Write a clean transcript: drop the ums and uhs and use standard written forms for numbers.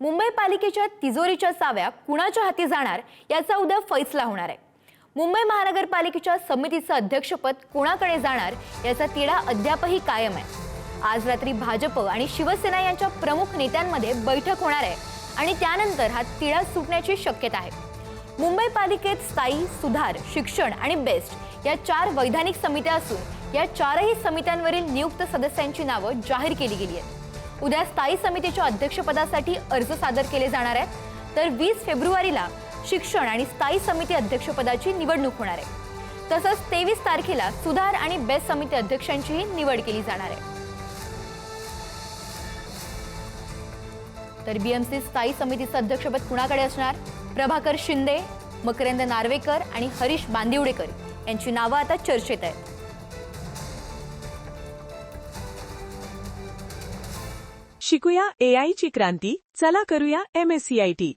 मुंबई पालिकेच्या तिजोरीच्या चाव्या कुणाच्या हाती जाणार याचा उद्या फैसला होणार आहे। मुंबई महानगरपालिकेच्या समितीचं अध्यक्षपद कोणाकडे जाणार याचा तिढा अद्यापही कायम आहे। आज रात्री भाजप आणि शिवसेना यांच्या प्रमुख नेत्यांमध्ये बैठक होणार आहे आणि त्यानंतर हा तिढा सुटण्याची शक्यता आहे। मुंबई पालिकेत स्थायी, सुधार, शिक्षण आणि बेस्ट या 4 वैधानिक समित्या असून या 4ही समित्यांवरील नियुक्त सदस्यांची नावं जाहीर केली गेली आहेत। उद्या स्थायी समितीच्या अध्यक्षपदासाठी अर्ज सादर केले जाणार आहेत, तर 20 फेब्रुवारीला शिक्षण आणि स्थायी समिती अध्यक्षपदाची निवडणूक होणार आहे। तसंच 23 तारखेला सुधार आणि बेस्ट समिती अध्यक्षांचीही निवड केली जाणार आहे। तर बीएमसी स्थायी समितीचं अध्यक्षपद कुणाकडे असणार? प्रभाकर शिंदे, मकरंद नार्वेकर आणि हरीश बांदिवडेकर यांची नावं आता चर्चेत आहेत। शिकूया AI ची क्रांती, चला करूया MSCIT।